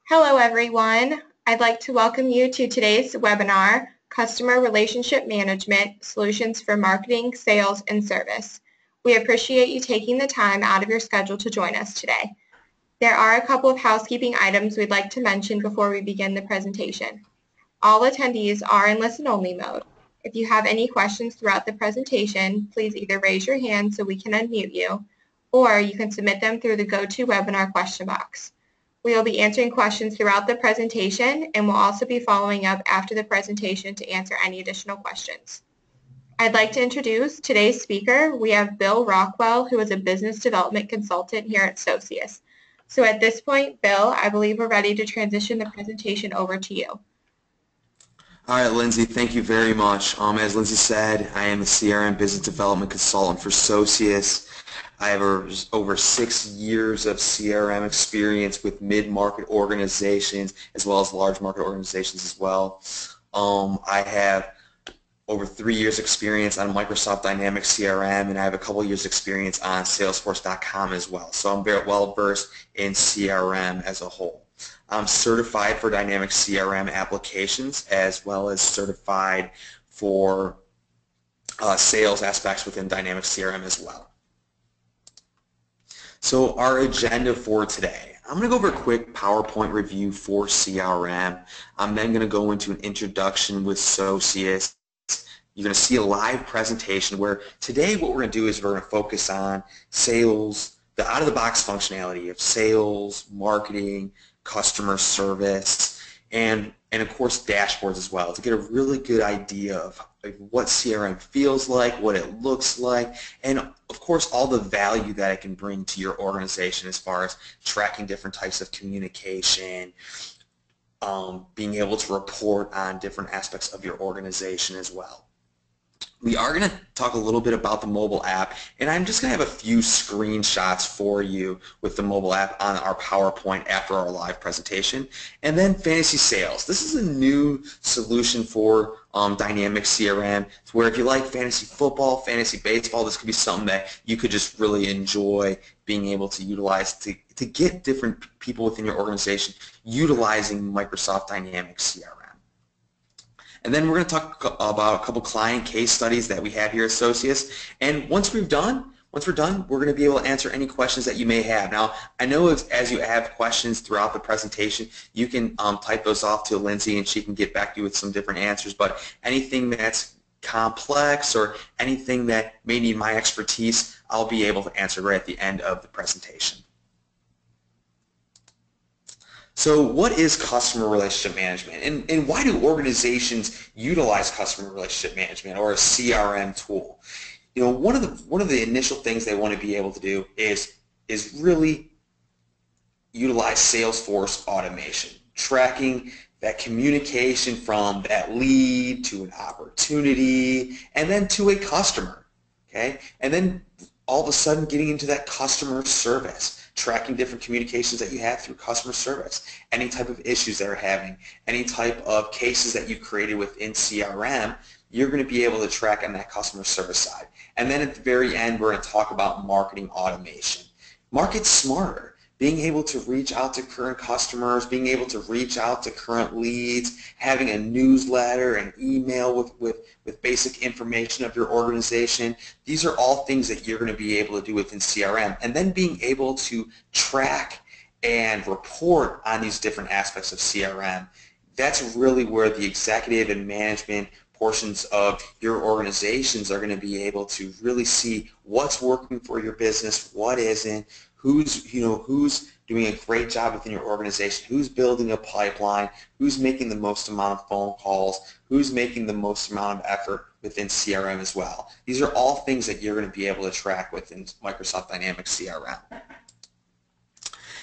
Hello everyone. I'd like to welcome you to today's webinar, Customer Relationship Management, Solutions for Marketing, Sales, and Service. We appreciate you taking the time out of your schedule to join us today. There are a couple of housekeeping items we'd like to mention before we begin the presentation. All attendees are in listen-only mode. If you have any questions throughout the presentation, please either raise your hand so we can unmute you, or you can submit them through the GoToWebinar question box. We will be answering questions throughout the presentation and will also be following up after the presentation to answer any additional questions. I'd like to introduce today's speaker. We have Bill Rockwell, who is a business development consultant here at Socius. So at this point, Bill, I believe we're ready to transition the presentation over to you. All right, Lindsay, thank you very much. As Lindsay said, I am a CRM business development consultant for Socius. I have over 6 years of CRM experience with mid-market organizations as well as large market organizations as well. I have over 3 years experience on Microsoft Dynamics CRM, and I have a couple years experience on Salesforce.com as well. So I'm very well versed in CRM as a whole. I'm certified for Dynamics CRM applications as well as certified for sales aspects within Dynamics CRM as well. So our agenda for today, I'm going to go over a quick PowerPoint review for CRM. I'm then going to go into an introduction with Socius. You're going to see a live presentation where today what we're going to do is we're going to focus on sales, the out-of-the-box functionality of sales, marketing, customer service, and of course dashboards as well to get a really good idea of what CRM feels like, what it looks like, and of course all the value that it can bring to your organization as far as tracking different types of communication, being able to report on different aspects of your organization as well. We are going to talk a little bit about the mobile app, and I'm just going to have a few screenshots for you with the mobile app on our PowerPoint after our live presentation. And then fantasy sales. This is a new solution for Dynamics CRM, where if you like fantasy football, fantasy baseball, this could be something that you could just really enjoy being able to utilize to get different people within your organization utilizing Microsoft Dynamics CRM. And then we're going to talk about a couple client case studies that we have here at Socius. And once we're done, we're going to be able to answer any questions that you may have. Now, I know as you have questions throughout the presentation, you can type those off to Lindsay and she can get back to you with some different answers. But anything that's complex or anything that may need my expertise, I'll be able to answer right at the end of the presentation. So what is customer relationship management, and why do organizations utilize customer relationship management or a CRM tool? You know, one of the initial things they want to be able to do is really utilize Salesforce automation, tracking that communication from that lead to an opportunity and then to a customer, okay? And then all of a sudden getting into that customer service, tracking different communications that you have through customer service, any type of issues they're having, any type of cases that you've created within CRM, you're going to be able to track on that customer service side. And then at the very end, we're going to talk about marketing automation. Market smarter, being able to reach out to current customers, being able to reach out to current leads, having a newsletter, an email with basic information of your organization. These are all things that you're going to be able to do within CRM. And then being able to track and report on these different aspects of CRM. That's really where the executive and management portions of your organizations are going to be able to really see what's working for your business, what isn't, who's doing a great job within your organization, who's building a pipeline, who's making the most amount of phone calls, who's making the most amount of effort within CRM as well. These are all things that you're going to be able to track within Microsoft Dynamics CRM.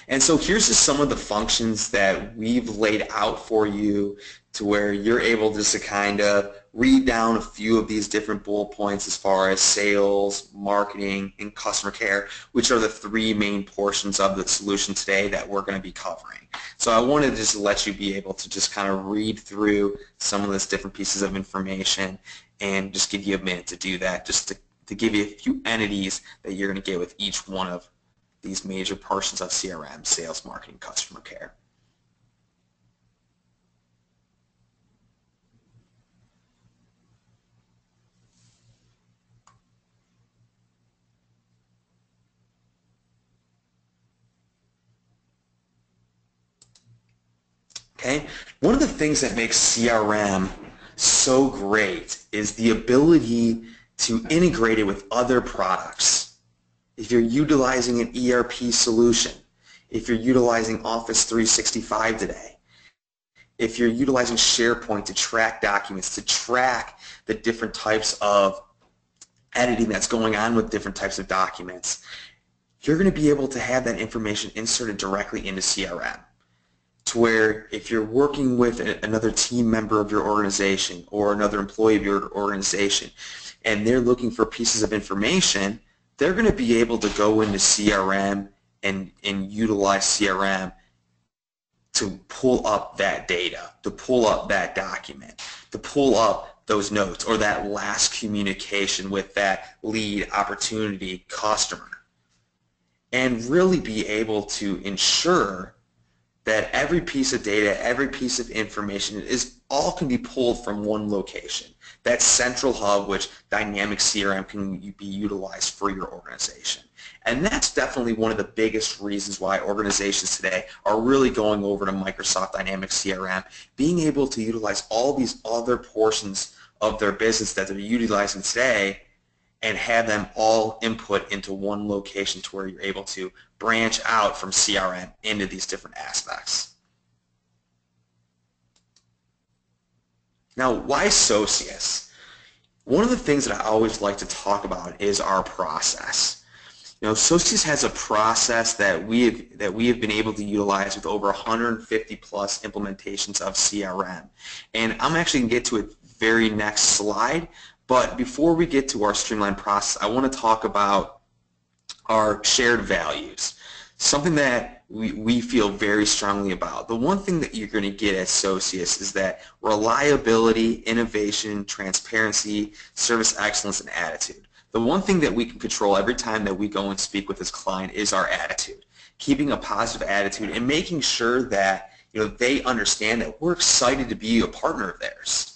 And so here's just some of the functions that we've laid out for you to where you're able just to kind of read down a few of these different bullet points as far as sales, marketing, and customer care, which are the three main portions of the solution today that we're going to be covering. So I wanted to just let you be able to just kind of read through some of these different pieces of information and just give you a minute to do that, just to give you a few entities that you're going to get with each one of these major portions of CRM, sales, marketing, customer care. Okay? One of the things that makes CRM so great is the ability to integrate it with other products. If you're utilizing an ERP solution, if you're utilizing Office 365 today, if you're utilizing SharePoint to track documents, to track the different types of editing that's going on with different types of documents, you're going to be able to have that information inserted directly into CRM. To where if you're working with another team member of your organization or another employee of your organization and they're looking for pieces of information, they're going to be able to go into CRM and utilize CRM to pull up that data, to pull up that document, to pull up those notes or that last communication with that lead opportunity customer, and really be able to ensure that every piece of data, every piece of information all can be pulled from one location. That central hub which Dynamics CRM can be utilized for your organization. And that's definitely one of the biggest reasons why organizations today are really going over to Microsoft Dynamics CRM, being able to utilize all these other portions of their business that they're utilizing today and have them all input into one location to where you're able to branch out from CRM into these different aspects. Now, why Socius? One of the things that I always like to talk about is our process. You know, Socius has a process that we have been able to utilize with over 150 plus implementations of CRM. And I'm actually going to get to it very next slide, but before we get to our streamlined process, I want to talk about our shared values, something that we feel very strongly about. The one thing that you're going to get at Socius is that reliability, innovation, transparency, service excellence, and attitude. The one thing that we can control every time that we go and speak with this client is our attitude, keeping a positive attitude and making sure that they understand that we're excited to be a partner of theirs.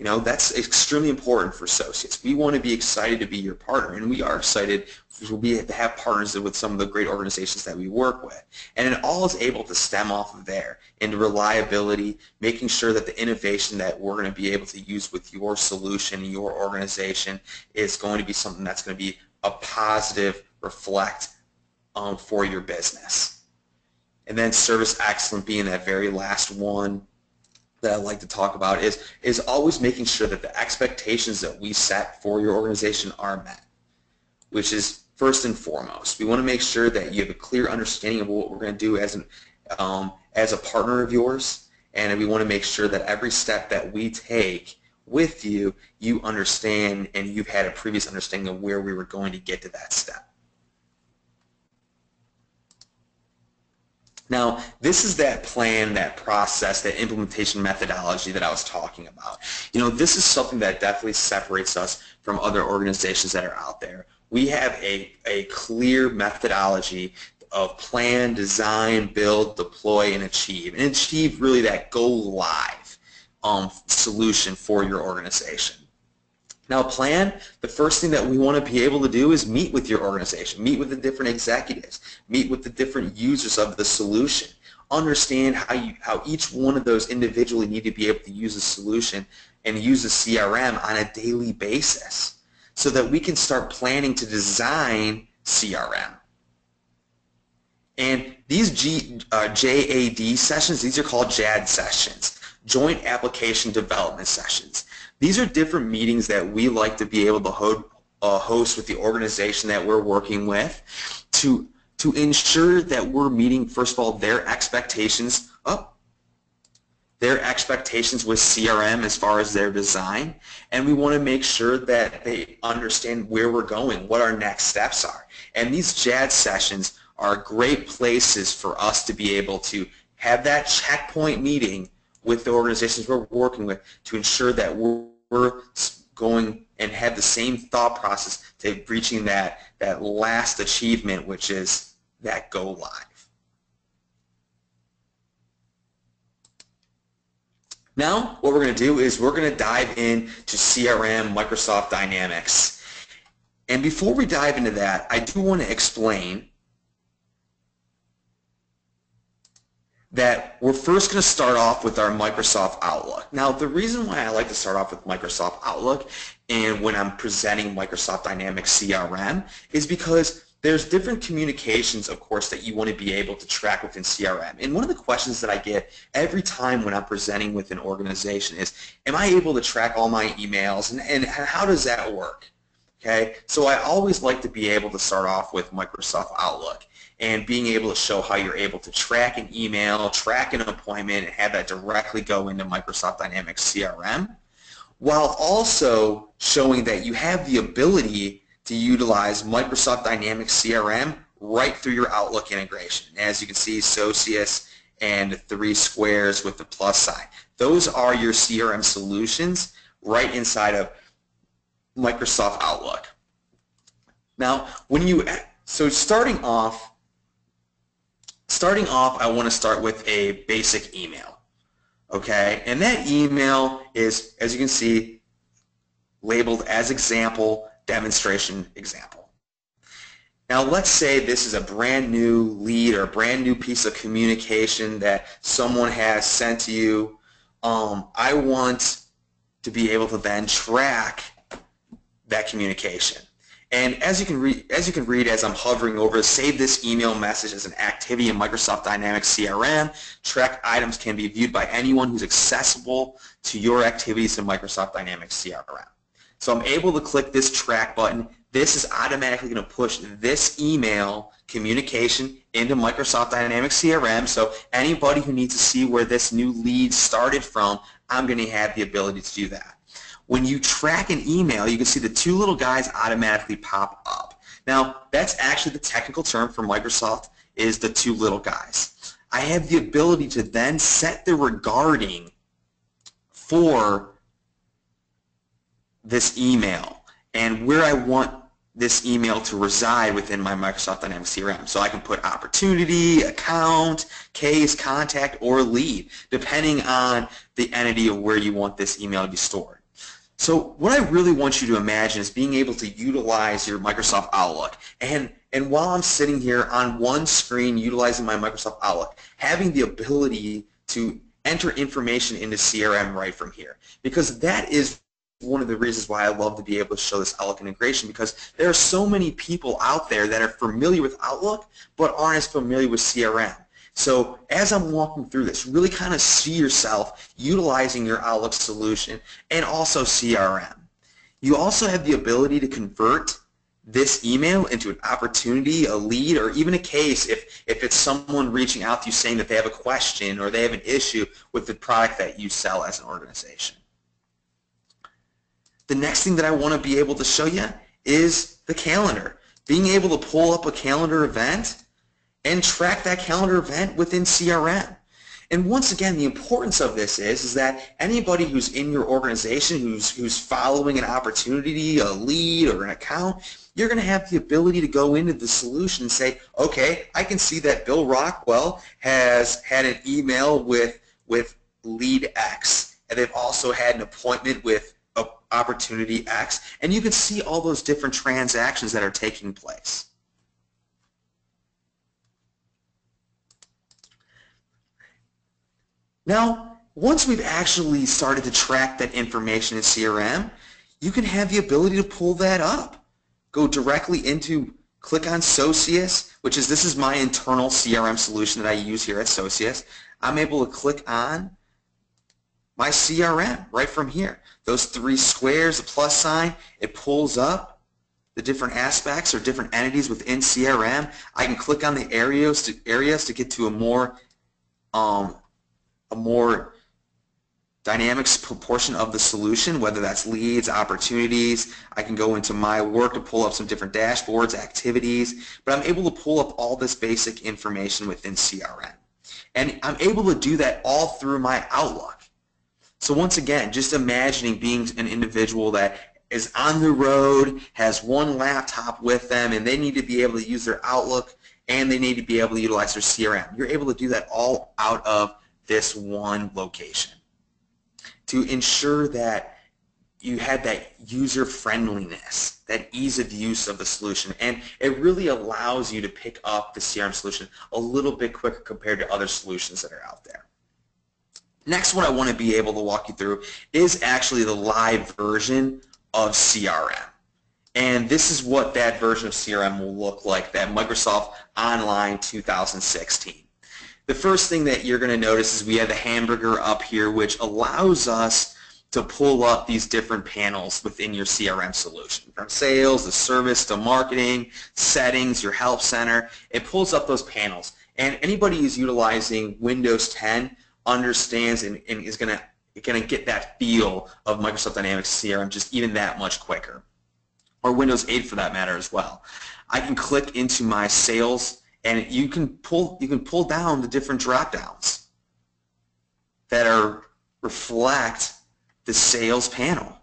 That's extremely important for Socius. We want to be excited to be your partner, and we are excited to have partners with some of the great organizations that we work with. And it all is able to stem off of there into reliability, making sure that the innovation that we're going to be able to use with your solution, your organization, is going to be something that's going to be a positive reflect for your business. And then service excellence being that very last one that I like to talk about is always making sure that the expectations that we set for your organization are met, which is first and foremost. We want to make sure that you have a clear understanding of what we're going to do as a partner of yours, and we want to make sure that every step that we take with you, you understand and you've had a previous understanding of where we were going to get to that step. Now, this is that plan, that process, that implementation methodology that I was talking about. This is something that definitely separates us from other organizations that are out there. We have a clear methodology of plan, design, build, deploy, and achieve. And achieve really that go live solution for your organization. Now, plan, the first thing that we want to be able to do is meet with your organization, meet with the different executives, meet with the different users of the solution, understand how each one of those individually need to be able to use a solution and use a CRM on a daily basis so that we can start planning to design CRM. And these JAD sessions, these are called JAD sessions, Joint Application Development Sessions. These are different meetings that we like to be able to host with the organization that we're working with to ensure that we're meeting, first of all, their expectations with CRM as far as their design, and we want to make sure that they understand where we're going, what our next steps are. And these JAD sessions are great places for us to be able to have that checkpoint meeting with the organizations we're working with to ensure that we're going and have the same thought process to reaching that last achievement, which is that go live. Now, what we're going to do is we're going to dive into CRM, Microsoft Dynamics. And before we dive into that, I do want to explain that we're first going to start off with our Microsoft Outlook. Now, the reason why I like to start off with Microsoft Outlook and when I'm presenting Microsoft Dynamics CRM is because there's different communications, of course, that you want to be able to track within CRM. And one of the questions that I get every time when I'm presenting with an organization is, am I able to track all my emails, and how does that work? Okay, so I always like to be able to start off with Microsoft Outlook and being able to show how you're able to track an email, track an appointment, and have that directly go into Microsoft Dynamics CRM, while also showing that you have the ability to utilize Microsoft Dynamics CRM right through your Outlook integration. As you can see, Socius and 3 squares with the plus sign. Those are your CRM solutions right inside of Microsoft Outlook. Now, starting off, I want to start with a basic email, okay? And that email is, as you can see, labeled as example, demonstration example. Now, let's say this is a brand new lead or a brand new piece of communication that someone has sent to you. I want to be able to then track that communication. And as you can read as I'm hovering over, save this email message as an activity in Microsoft Dynamics CRM. Track items can be viewed by anyone who's accessible to your activities in Microsoft Dynamics CRM. So I'm able to click this track button. This is automatically going to push this email communication into Microsoft Dynamics CRM. So anybody who needs to see where this new lead started from, I'm going to have the ability to do that. When you track an email, you can see the 2 little guys automatically pop up. Now, that's actually the technical term for Microsoft is the 2 little guys. I have the ability to then set the regarding for this email and where I want this email to reside within my Microsoft Dynamics CRM. So I can put opportunity, account, case, contact, or lead, depending on the entity of where you want this email to be stored. So what I really want you to imagine is being able to utilize your Microsoft Outlook. And while I'm sitting here on one screen utilizing my Microsoft Outlook, having the ability to enter information into CRM right from here. Because that is one of the reasons why I love to be able to show this Outlook integration, because there are so many people out there that are familiar with Outlook but aren't as familiar with CRM. So as I'm walking through this, really kind of see yourself utilizing your Outlook solution and also CRM. You also have the ability to convert this email into an opportunity, a lead, or even a case if it's someone reaching out to you saying that they have a question or they have an issue with the product that you sell as an organization. The next thing that I want to be able to show you is the calendar. Being able to pull up a calendar event and track that calendar event within CRM. And once again, the importance of this is that anybody who's in your organization who's following an opportunity, a lead, or an account, you're going to have the ability to go into the solution and say, okay, I can see that Bill Rockwell has had an email with lead X, and they've also had an appointment with opportunity X, and you can see all those different transactions that are taking place. Now, once we've actually started to track that information in CRM, you can have the ability to pull that up. Go directly into, click on Socius, this is my internal CRM solution that I use here at Socius. I'm able to click on my CRM right from here. Those 3 squares, the plus sign, it pulls up the different aspects or different entities within CRM. I can click on the areas to get to a more dynamic portion of the solution, whether that's leads, opportunities. I can go into my work to pull up some different dashboards, activities, but I'm able to pull up all this basic information within CRM. And I'm able to do that all through my Outlook. So once again, just imagining being an individual that is on the road, has one laptop with them, and they need to be able to use their Outlook, and they need to be able to utilize their CRM. You're able to do that all out of this one location to ensure that you had that user friendliness, that ease of use of the solution, and it really allows you to pick up the CRM solution a little bit quicker compared to other solutions that are out there. Next, what I want to be able to walk you through is actually the live version of CRM. And this is what that version of CRM will look like, that Microsoft Online 2016. The first thing that you're going to notice is we have the hamburger up here, which allows us to pull up these different panels within your CRM solution. From sales to service to marketing, settings, your help center, it pulls up those panels. And anybody who's utilizing Windows 10 understands and is going to get that feel of Microsoft Dynamics CRM just even that much quicker. Or Windows 8 for that matter as well. I can click into my sales, and you can pull down the different drop downs that reflect the sales panel.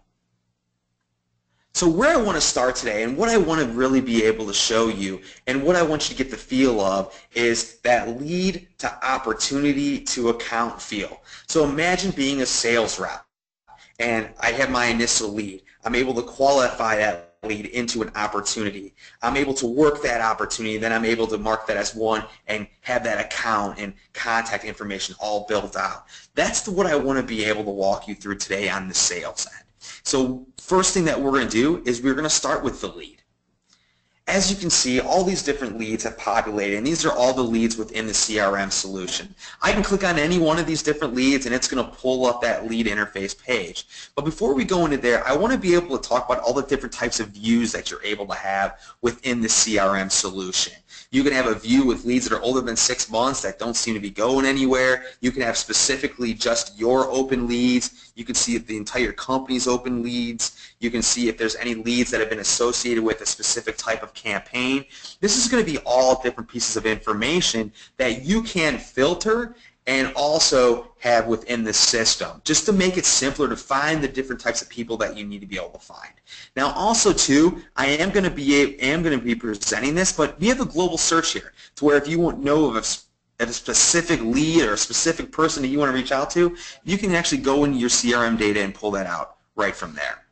So where I want to start today, and what I want to really be able to show you, and what I want you to get the feel of, is that lead to opportunity to account feel. So imagine being a sales rep, and I have my initial lead. I'm able to qualify that lead into an opportunity. I'm able to work that opportunity, then I'm able to mark that as one and have that account and contact information all built out. That's what I want to be able to walk you through today on the sales end. So first thing that we're going to do is we're going to start with the lead. As you can see, all these different leads have populated, and these are all the leads within the CRM solution. I can click on any one of these different leads, and it's going to pull up that lead interface page. But before we go into there, I want to be able to talk about all the different types of views that you're able to have within the CRM solution. You can have a view with leads that are older than 6 months that don't seem to be going anywhere. You can have specifically just your open leads. You can see the entire company's open leads. You can see if there's any leads that have been associated with a specific type of campaign. This is going to be all different pieces of information that you can filter and also have within the system, just to make it simpler to find the different types of people that you need to be able to find. Now also too, I am going to be presenting this, but we have a global search here, to where if you want to know of a specific lead or a specific person that you want to reach out to, you can actually go into your CRM data and pull that out right from there.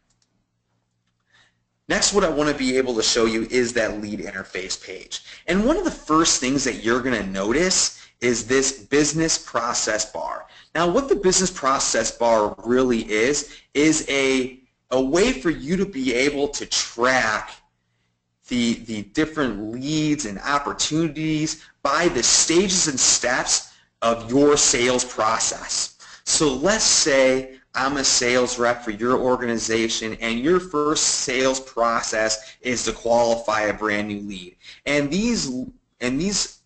Next, what I want to be able to show you is that lead interface page. And one of the first things that you're going to notice is this business process bar. Now, what the business process bar really is a way for you to be able to track the different leads and opportunities by the stages and steps of your sales process. So let's say I'm a sales rep for your organization, and your first sales process is to qualify a brand new lead. And these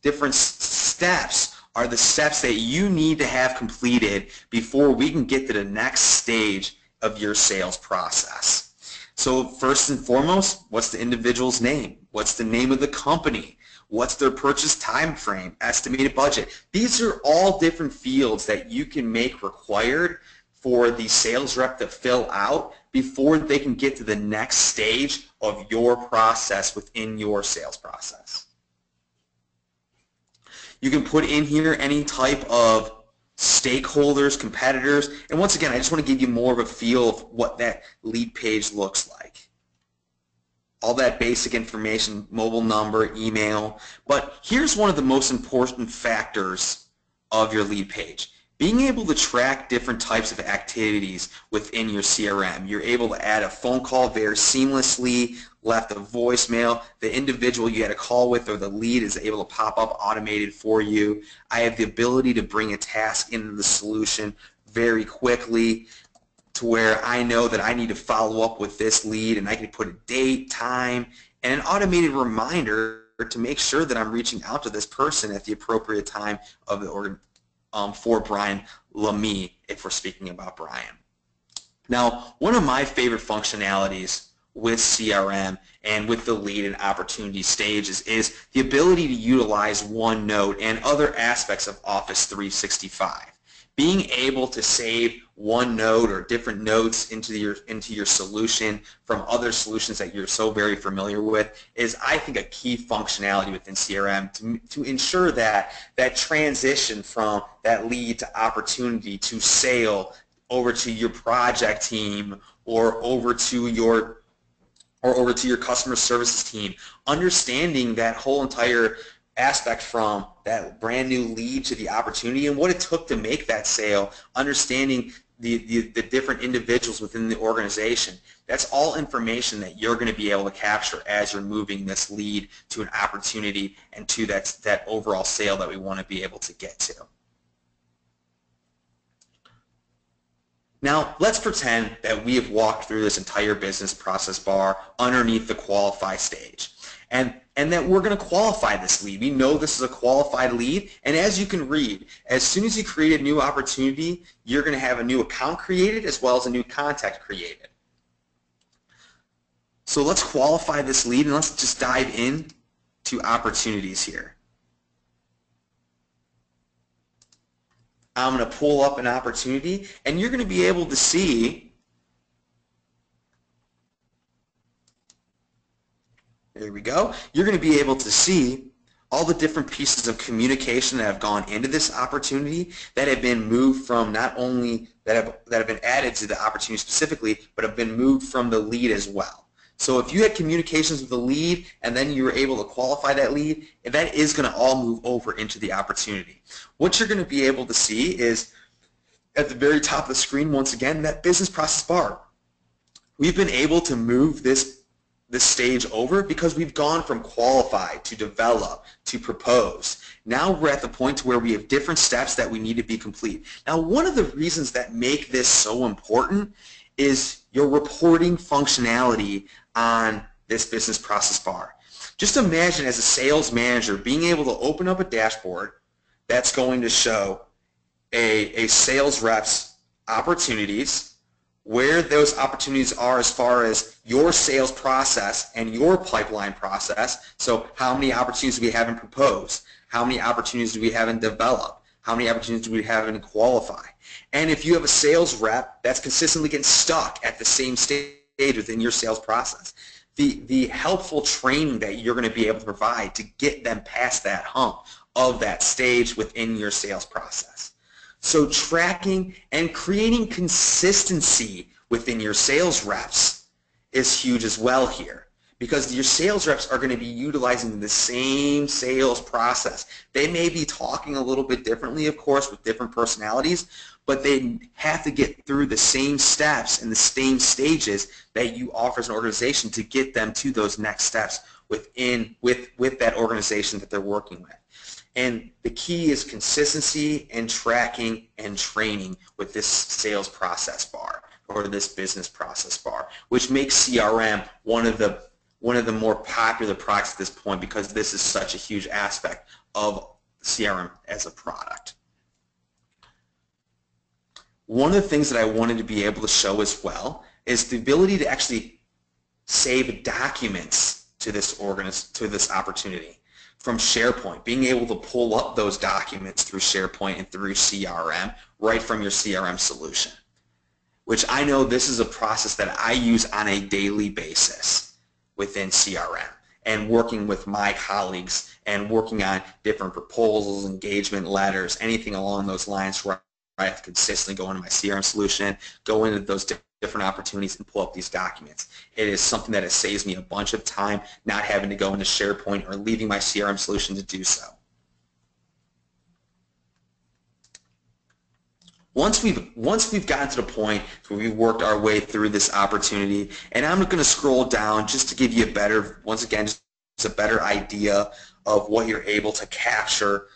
different steps are the steps that you need to have completed before we can get to the next stage of your sales process. So first and foremost, what's the individual's name? What's the name of the company? What's their purchase time frame? Estimated budget? These are all different fields that you can make required for the sales rep to fill out before they can get to the next stage of your process within your sales process. You can put in here any type of stakeholders, competitors, and once again, I just want to give you more of a feel of what that lead page looks like. All that basic information, mobile number, email, but here's one of the most important factors of your lead page. Being able to track different types of activities within your CRM. You're able to add a phone call very seamlessly, left a voicemail, the individual you had a call with or the lead is able to pop up automated for you. I have the ability to bring a task into the solution very quickly to where I know that I need to follow up with this lead, and I can put a date, time, and an automated reminder to make sure that I'm reaching out to this person at the appropriate time of the organization. For Brian Lamy, if we're speaking about Brian. Now, one of my favorite functionalities with CRM and with the lead and opportunity stages is the ability to utilize OneNote and other aspects of Office 365. Being able to save OneNote or different notes into your solution from other solutions that you're so very familiar with is, I think, a key functionality within CRM to ensure that that transition from that lead to opportunity to sale over to your project team or over to your customer services team, understanding that whole entire aspect from that brand new lead to the opportunity and what it took to make that sale, understanding the different individuals within the organization. That's all information that you're going to be able to capture as you're moving this lead to an opportunity and to that overall sale that we want to be able to get to. Now, let's pretend that we have walked through this entire business process bar underneath the qualify stage, and that we're going to qualify this lead. We know this is a qualified lead, and as you can read, as soon as you create a new opportunity, you're going to have a new account created as well as a new contact created. So let's qualify this lead, and let's just dive in to opportunities here. I'm going to pull up an opportunity, and you're going to be able to see, there we go, you're going to be able to see all the different pieces of communication that have gone into this opportunity that have been moved from not only that have been added to the opportunity specifically, but have been moved from the lead as well. So if you had communications with the lead and then you were able to qualify that lead, that is going to all move over into the opportunity. What you're going to be able to see is at the very top of the screen, once again, that business process bar. We've been able to move this stage over because we've gone from qualify to develop to propose. Now we're at the point where we have different steps that we need to be complete. Now, one of the reasons that make this so important is your reporting functionality on this business process bar. Just imagine as a sales manager being able to open up a dashboard that's going to show a sales rep's opportunities, where those opportunities are as far as your sales process and your pipeline process. So how many opportunities do we have in propose? How many opportunities do we have in develop? How many opportunities do we have in qualify? And if you have a sales rep that's consistently getting stuck at the same stage within your sales process, the helpful training that you're going to be able to provide to get them past that hump of that stage within your sales process. So tracking and creating consistency within your sales reps is huge as well here, because your sales reps are going to be utilizing the same sales process. They may be talking a little bit differently, of course, with different personalities, but they have to get through the same steps and the same stages that you offer as an organization to get them to those next steps with that organization that they're working with. And the key is consistency and tracking and training with this sales process bar or this business process bar, which makes CRM one of the more popular products at this point, because this is such a huge aspect of CRM as a product. One of the things that I wanted to be able to show as well is the ability to actually save documents to this opportunity from SharePoint, being able to pull up those documents through SharePoint and through CRM right from your CRM solution, which I know this is a process that I use on a daily basis within CRM, and working with my colleagues and working on different proposals, engagement letters, anything along those lines where I have to consistently go into my CRM solution, go into those different opportunities and pull up these documents. It is something that has saves me a bunch of time not having to go into SharePoint or leaving my CRM solution to do so. Once we've gotten to the point where we've worked our way through this opportunity, and I'm going to scroll down just to give you a better, once again, just a better idea of what you're able to capture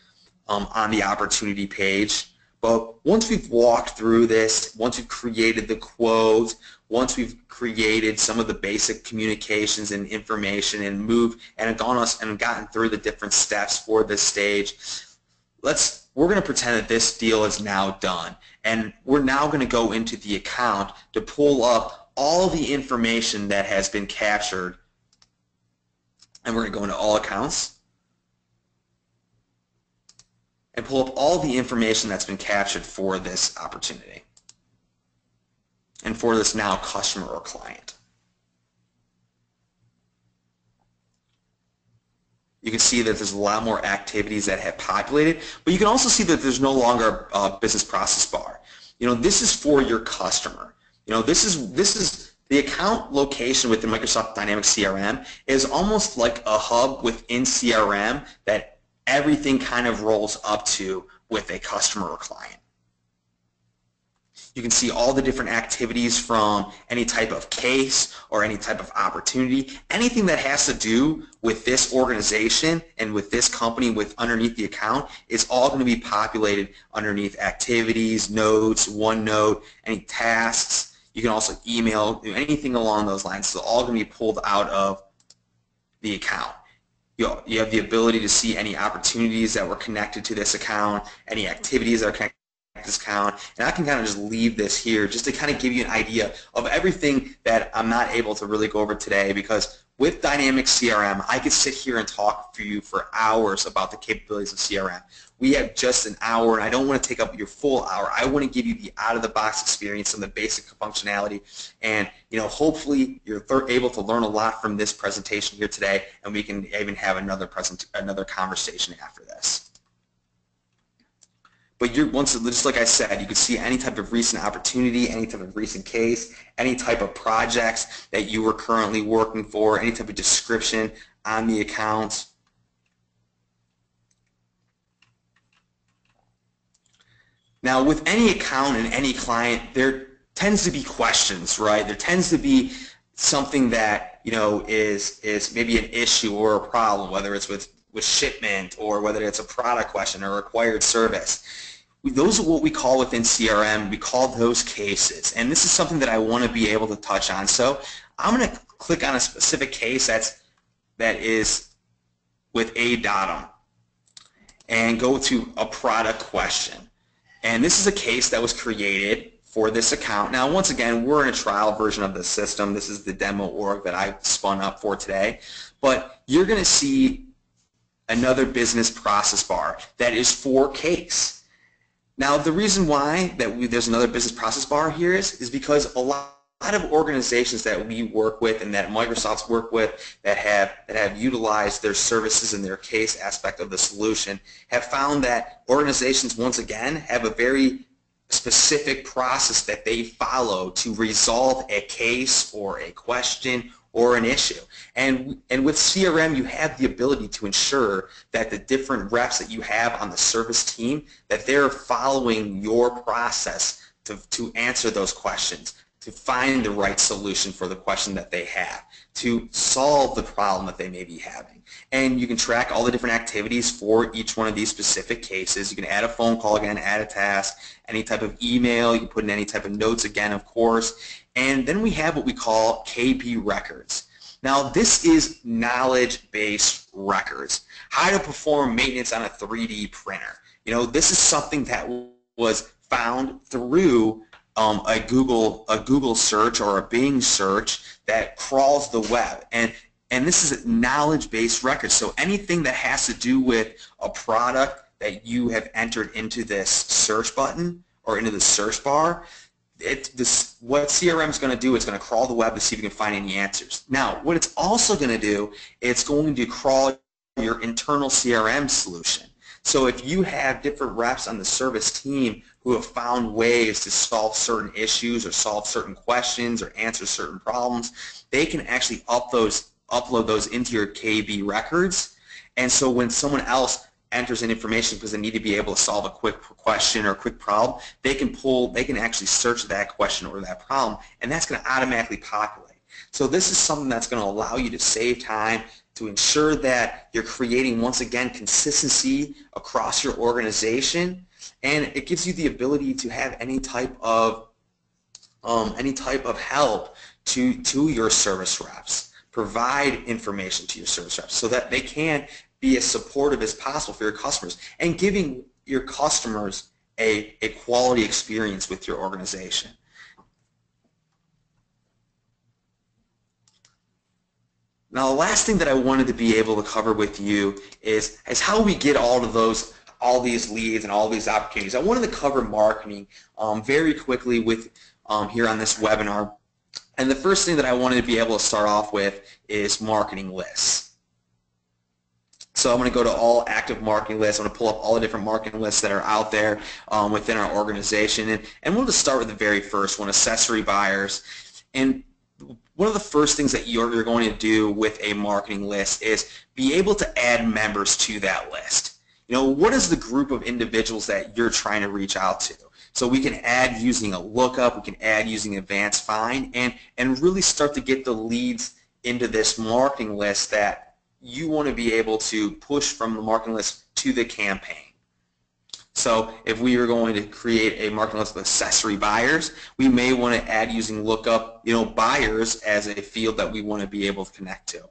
on the opportunity page. But once we've walked through this, once we've created the quote, once we've created some of the basic communications and information and moved and have gone and gotten through the different steps for this stage, we're going to pretend that this deal is now done. And we're now going to go into the account to pull up all the information that has been captured. And we're going to go into all accounts and pull up all the information that's been captured for this opportunity and for this now customer or client. You can see that there's a lot more activities that have populated, but you can also see that there's no longer a business process bar. You know, this is for your customer. This is the account location within Microsoft Dynamics CRM is almost like a hub within CRM that everything kind of rolls up to with a customer or client. You can see all the different activities from any type of case or any type of opportunity. Anything that has to do with this organization and with this company with underneath the account is all going to be populated underneath activities, notes, OneNote, any tasks. You can also email, anything along those lines. So all going to be pulled out of the account. You have the ability to see any opportunities that were connected to this account, any activities that are connected to this account, and I can kind of just leave this here just to kind of give you an idea of everything that I'm not able to really go over today, because with Dynamics CRM, I could sit here and talk to you for hours about the capabilities of CRM. We have just an hour, and I don't want to take up your full hour. I want to give you the out-of-the-box experience and the basic functionality, and hopefully you're able to learn a lot from this presentation here today, and we can even have another conversation after this. But just like I said, you can see any type of recent opportunity, any type of recent case, any type of projects that you were currently working for, any type of description on the account. Now, with any account and any client, there tends to be questions, right? There tends to be something that is maybe an issue or a problem, whether it's with shipment or whether it's a product question or a required service. Those are what we call within CRM. We call those cases, and this is something that I want to be able to touch on. So I'm going to click on a specific case that is with a datum and go to a product question. And this is a case that was created for this account. Now, once again, we're in a trial version of the system. This is the demo org that I spun up for today. But you're going to see another business process bar that is for case. Now, the reason why there's another business process bar here is because a lot of organizations that we work with and that Microsoft's work with that have utilized their services and their case aspect of the solution have found that organizations, once again, have a very specific process that they follow to resolve a case or a question or an issue. And with CRM, you have the ability to ensure that the different reps that you have on the service team, that they're following your process to answer those questions, to find the right solution for the question that they have, to solve the problem that they may be having. And you can track all the different activities for each one of these specific cases. You can add a phone call again, add a task, any type of email, you can put in any type of notes again, of course. And then we have what we call KB records. Now, this is knowledge-based records. How to perform maintenance on a 3D printer. This is something that was found through a Google search or a Bing search that crawls the web. And this is knowledge-based records. So anything that has to do with a product that you have entered into this search button or into the search bar, what CRM is going to do is going to crawl the web to see if you can find any answers. Now, what it's also going to do, it's going to crawl your internal CRM solution. So if you have different reps on the service team who have found ways to solve certain issues or solve certain questions or answer certain problems, they can actually upload those into your KB records. And so when someone else enters in information because they need to be able to solve a quick question or a quick problem, they can actually search that question or that problem, and that's going to automatically populate. So this is something that's going to allow you to save time, to ensure that you're creating, once again, consistency across your organization, and it gives you the ability to have any type of help to your service reps. Provide information to your service reps so that they can be as supportive as possible for your customers and giving your customers a quality experience with your organization. Now, the last thing that I wanted to be able to cover with you is how we get all these leads and all these opportunities. I wanted to cover marketing very quickly with here on this webinar. And the first thing that I wanted to be able to start off with is marketing lists. So I'm going to go to all active marketing lists. I'm going to pull up all the different marketing lists that are out there within our organization. And we'll just start with the very first one, accessory buyers. And one of the first things that you're going to do with a marketing list is be able to add members to that list. You know, what is the group of individuals that you're trying to reach out to? So we can add using a lookup, we can add using advanced find, and really start to get the leads into this marketing list that you want to be able to push from the marketing list to the campaign. So if we are going to create a marketing list of accessory buyers, we may want to add using lookup, you know, buyers as a field that we want to be able to connect to.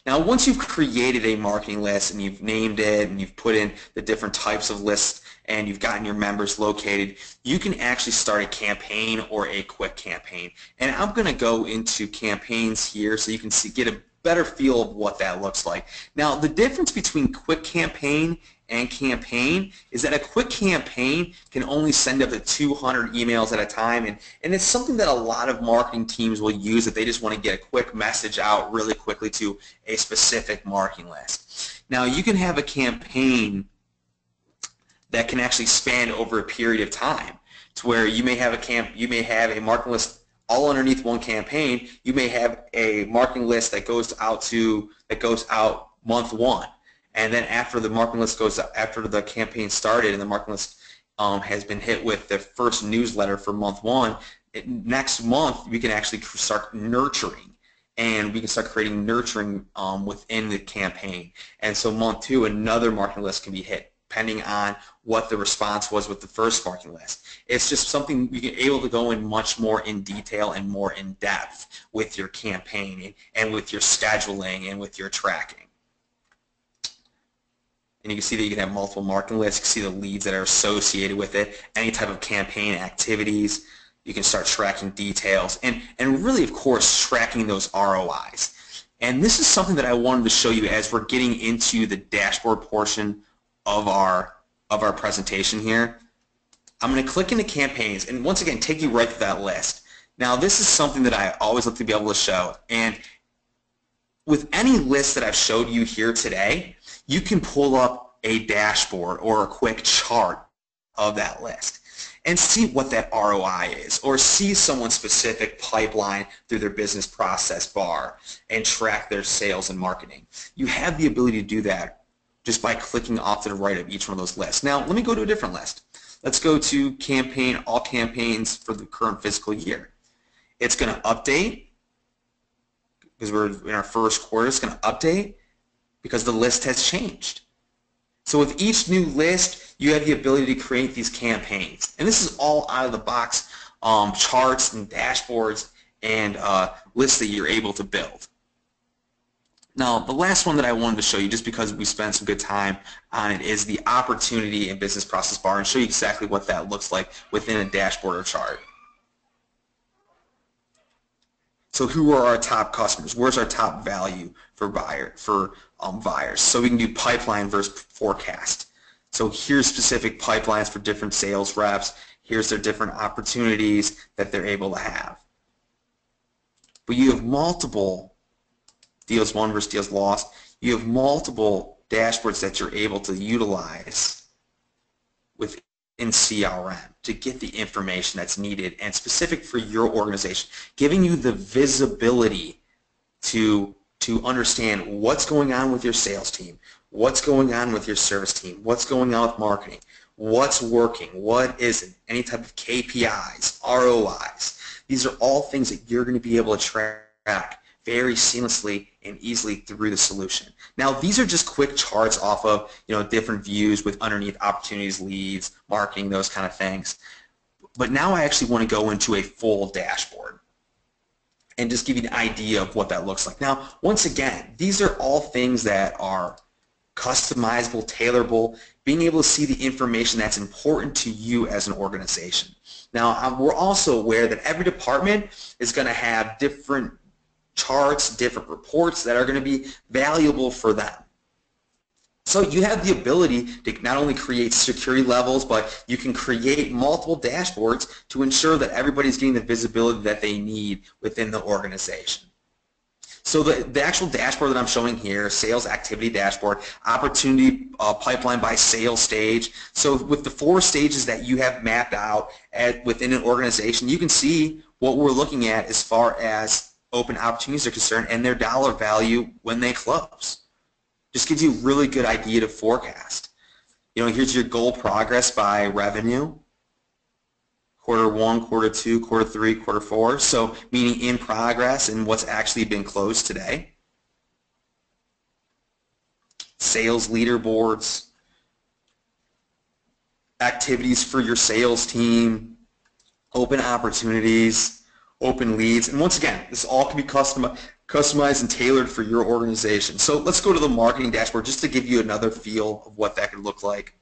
Now, once you've created a marketing list and you've named it and you've put in the different types of lists and you've gotten your members located, you can actually start a campaign or a quick campaign. And I'm going to go into campaigns here so you can get a better feel of what that looks like. Now, the difference between quick campaign and campaign is that a quick campaign can only send up to 200 emails at a time, and it's something that a lot of marketing teams will use if they just want to get a quick message out really quickly to a specific marketing list. Now, you can have a campaign that can actually span over a period of time, to where you may have a marketing list all underneath one campaign. You may have a marketing list that goes out month one. And then after the marketing list after the campaign started and the marketing list has been hit with the first newsletter for month one, next month we can actually start nurturing, and we can start creating nurturing within the campaign. And so month two, another marketing list can be hit, depending on what the response was with the first marketing list. It's just something you can able to go in much more in detail and more in depth with your campaign and with your scheduling and with your tracking. And you can see that you can have multiple marketing lists. You can see the leads that are associated with it, any type of campaign activities. You can start tracking details and really, of course, tracking those ROIs. And this is something that I wanted to show you as we're getting into the dashboard portion of our presentation here. I'm going to click into campaigns and once again take you right to that list. Now, this is something that I always like to be able to show, and with any list that I've showed you here today, you can pull up a dashboard or a quick chart of that list and see what that ROI is, or see someone's specific pipeline through their business process bar and track their sales and marketing. You have the ability to do that just by clicking off to the right of each one of those lists. Now, let me go to a different list. Let's go to campaign, all campaigns for the current fiscal year. It's going to update because we're in our first quarter. It's going to update because the list has changed. So with each new list, you have the ability to create these campaigns. And this is all out of the box charts and dashboards and lists that you're able to build. Now, the last one that I wanted to show you, just because we spent some good time on it, is the opportunity and business process bar, and show you exactly what that looks like within a dashboard or chart. So who are our top customers? Where's our top value for buyers? So we can do pipeline versus forecast. So here's specific pipelines for different sales reps. Here's their different opportunities that they're able to have. But you have multiple deals won versus deals lost. You have multiple dashboards that you're able to utilize within CRM to get the information that's needed and specific for your organization, giving you the visibility to understand what's going on with your sales team, what's going on with your service team, what's going on with marketing, what's working, what isn't, any type of KPIs, ROIs. These are all things that you're going to be able to track very seamlessly and easily through the solution. Now, these are just quick charts off of different views with underneath opportunities, leads, marketing, those kind of things. But now I actually want to go into a full dashboard and just give you an idea of what that looks like. Now, once again, these are all things that are customizable, tailorable, being able to see the information that's important to you as an organization. Now, we're also aware that every department is going to have different charts, different reports that are going to be valuable for them. So you have the ability to not only create security levels, but you can create multiple dashboards to ensure that everybody's getting the visibility that they need within the organization. So the actual dashboard that I'm showing here, sales activity dashboard, opportunity pipeline by sales stage. So with the 4 stages that you have mapped out within an organization, you can see what we're looking at as far as open opportunities are concerned and their dollar value when they close. Just gives you a really good idea to forecast. Here's your goal progress by revenue. Quarter 1, Quarter 2, Quarter 3, Quarter 4, so meaning in progress and what's actually been closed today. Sales leaderboards, activities for your sales team, open opportunities, open leads, and once again, this all can be customized and tailored for your organization. So let's go to the marketing dashboard just to give you another feel of what that could look like.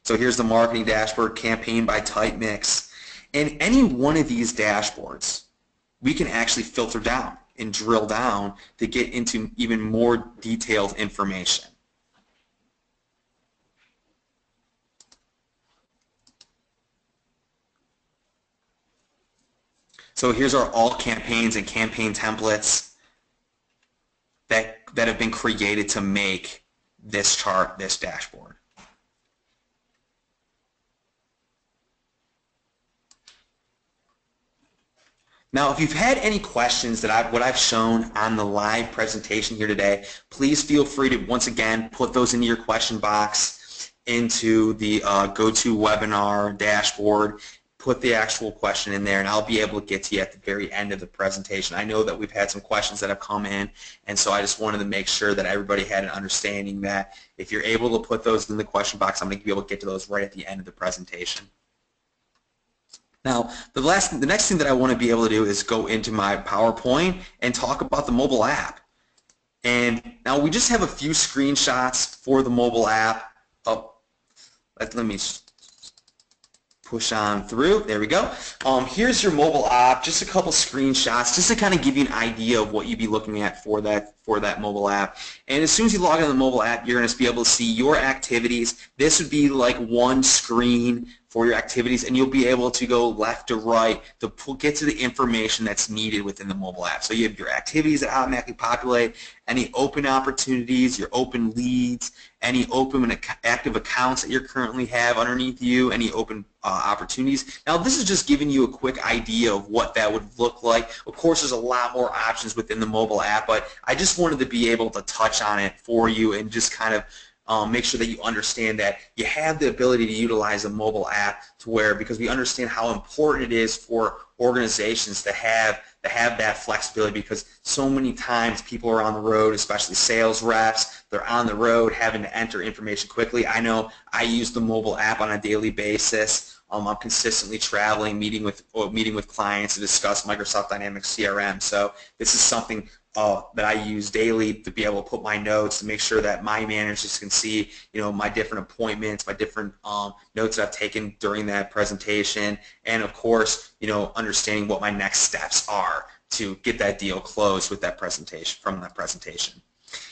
So here's the marketing dashboard, campaign by type mix. And any one of these dashboards, we can actually filter down and drill down to get into even more detailed information. So here's our all campaigns and campaign templates that have been created to make this chart, this dashboard. Now, if you've had any questions that what I've shown on the live presentation here today, please feel free to, once again, put those into your question box into the GoToWebinar dashboard. Put the actual question in there, and I'll be able to get to you at the very end of the presentation. I know that we've had some questions that have come in, and so I just wanted to make sure that everybody had an understanding that if you're able to put those in the question box, I'm going to be able to get to those right at the end of the presentation. Now, the next thing that I want to be able to do is go into my PowerPoint and talk about the mobile app. And now we just have a few screenshots for the mobile app. Oh, let me push on through. There we go. Here's your mobile app, just a couple screenshots, just to kind of give you an idea of what you'd be looking at for that mobile app. And as soon as you log into the mobile app, you're going to be able to see your activities. This would be like one screen for your activities, and you'll be able to go left to right to get to the information that's needed within the mobile app. So you have your activities that automatically populate, any open opportunities, your open leads, any open and active accounts that you currently have underneath you, any open opportunities. Now, this is just giving you a quick idea of what that would look like. Of course, there's a lot more options within the mobile app, but I just wanted to be able to touch on it for you and just kind of make sure that you understand that you have the ability to utilize a mobile app to where, because we understand how important it is for organizations to have that flexibility, because so many times people are on the road, especially sales reps, they're on the road having to enter information quickly. I know I use the mobile app on a daily basis. I'm consistently traveling, meeting with clients to discuss Microsoft Dynamics CRM. So this is something that I use daily to be able to put my notes to make sure that my managers can see, my different appointments, my different notes that I've taken during that presentation, and of course, understanding what my next steps are to get that deal closed with that presentation, from that presentation.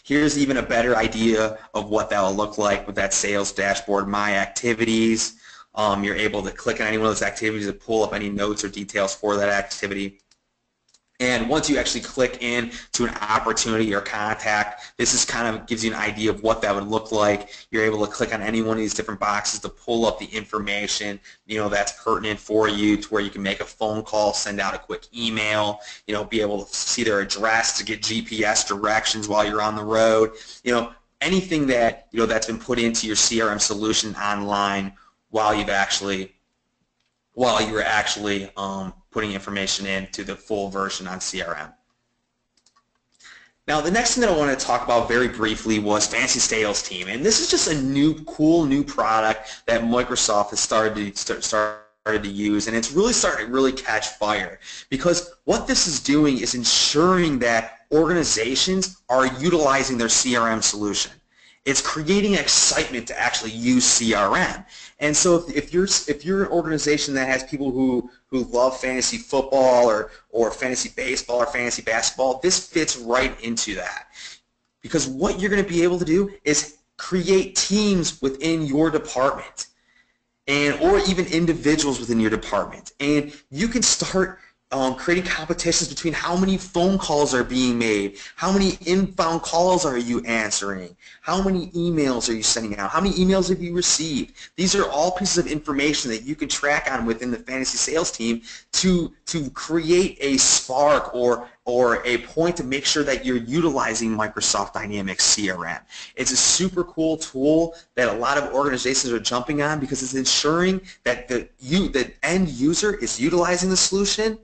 Here's even a better idea of what that will look like with that sales dashboard, my activities. You're able to click on any one of those activities to pull up any notes or details for that activity. And once you actually click in to an opportunity or contact, this is kind of gives you an idea of what that would look like. You're able to click on any one of these different boxes to pull up the information, that's pertinent for you, to where you can make a phone call, send out a quick email, be able to see their address to get GPS directions while you're on the road. Anything that that's been put into your CRM solution online while you were actually putting information into the full version on CRM. Now, the next thing that I want to talk about very briefly was Fantasy Sales Team, and this is just a cool new product that Microsoft has started to use, and it's really starting to really catch fire, because what this is doing is ensuring that organizations are utilizing their CRM solution. It's creating excitement to actually use CRM. And so if you're an organization that has people who love fantasy football or fantasy baseball or fantasy basketball, this fits right into that. Because what you're going to be able to do is create teams within your department, or even individuals within your department. And you can start creating competitions between how many phone calls are being made, how many inbound calls are you answering, how many emails are you sending out, how many emails have you received. These are all pieces of information that you can track on within the fantasy sales team to create a spark or a point to make sure that you're utilizing Microsoft Dynamics CRM. It's a super cool tool that a lot of organizations are jumping on because it's ensuring that the end user is utilizing the solution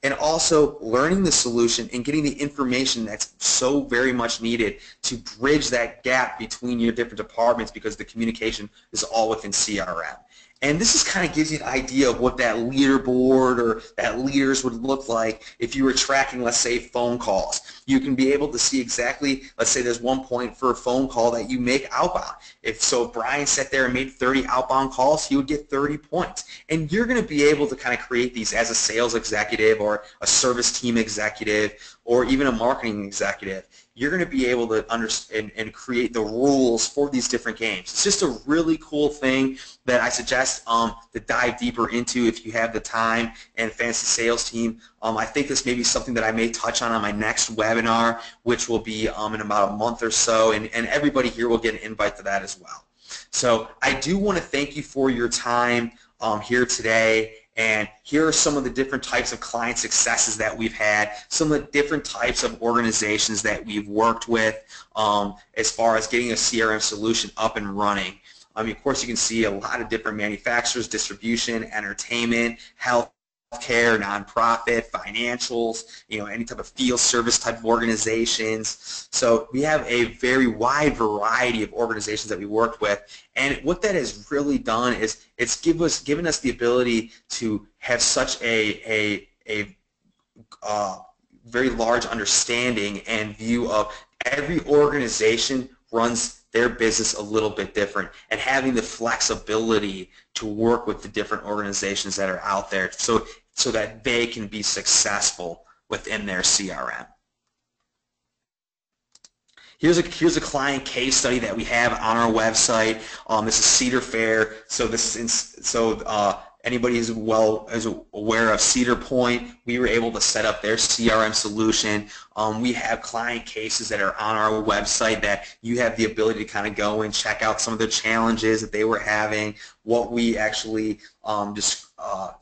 and also learning the solution and getting the information that's so very much needed to bridge that gap between your different departments because the communication is all within CRM. And this is kind of gives you an idea of what that leaderboard or that leaders would look like if you were tracking, let's say, phone calls. You can be able to see exactly, let's say there's 1 point for a phone call that you make outbound. If Brian sat there and made 30 outbound calls, he would get 30 points. And you're going to be able to kind of create these as a sales executive or a service team executive or even a marketing executive. You're going to be able to understand and create the rules for these different games. It's just a really cool thing that I suggest to dive deeper into if you have the time and fantasy sales team. I think this may be something that I may touch on my next webinar, which will be in about a month or so, and everybody here will get an invite to that as well. So I do want to thank you for your time here today. And here are some of the different types of client successes that we've had, some of the different types of organizations that we've worked with as far as getting a CRM solution up and running. Of course, you can see a lot of different manufacturers, distribution, entertainment, healthcare, nonprofit, financials, any type of field service type of organizations. So we have a very wide variety of organizations that we worked with. And what that has really done is it's given us the ability to have such a very large understanding and view of every organization runs their business a little bit different, and having the flexibility to work with the different organizations that are out there so that they can be successful within their CRM. Here's a client case study that we have on our website. This is Cedar Fair. So this is anybody is aware of Cedar Point. We were able to set up their CRM solution. We have client cases that are on our website that you have the ability to kind of go and check out some of the challenges that they were having, what we actually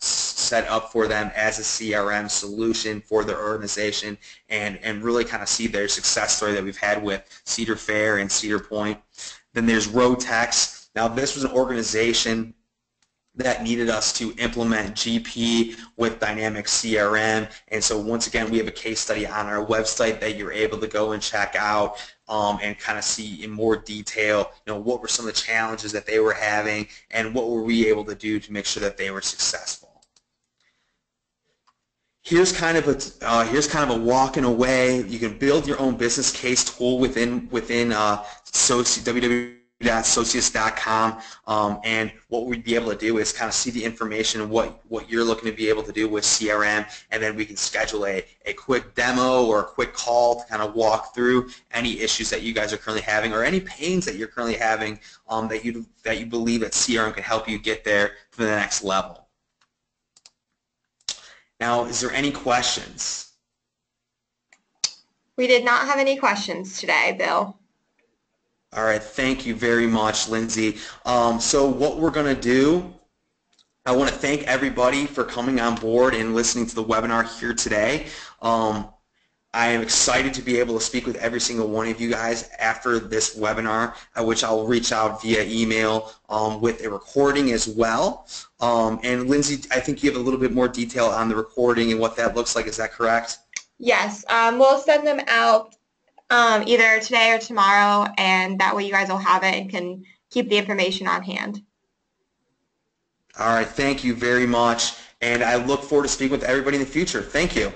set up for them as a CRM solution for their organization, and really kind of see their success story that we've had with Cedar Fair and Cedar Point. Then there's Rotax. Now this was an organization that needed us to implement GP with Dynamics CRM, and so once again we have a case study on our website that you're able to go and check out and kind of see in more detail what were some of the challenges that they were having and what were we able to do to make sure that they were successful. Here's kind of a walking away. You can build your own business case tool within www.socius.com, and what we'd be able to do is kind of see the information of what you're looking to be able to do with CRM, and then we can schedule a quick demo or a quick call to kind of walk through any issues that you guys are currently having or any pains that you're currently having that you believe that CRM can help you get there to the next level. Now, is there any questions? We did not have any questions today, Bill. All right, thank you very much, Lindsay. So what we're going to do, I want to thank everybody for coming on board and listening to the webinar here today. I am excited to be able to speak with every single one of you guys after this webinar, which I'll reach out via email with a recording as well. And Lindsay, I think you have a little bit more detail on the recording and what that looks like. Is that correct? Yes, we'll send them out either today or tomorrow, and that way you guys will have it and can keep the information on hand. All right, thank you very much, and I look forward to speaking with everybody in the future. Thank you.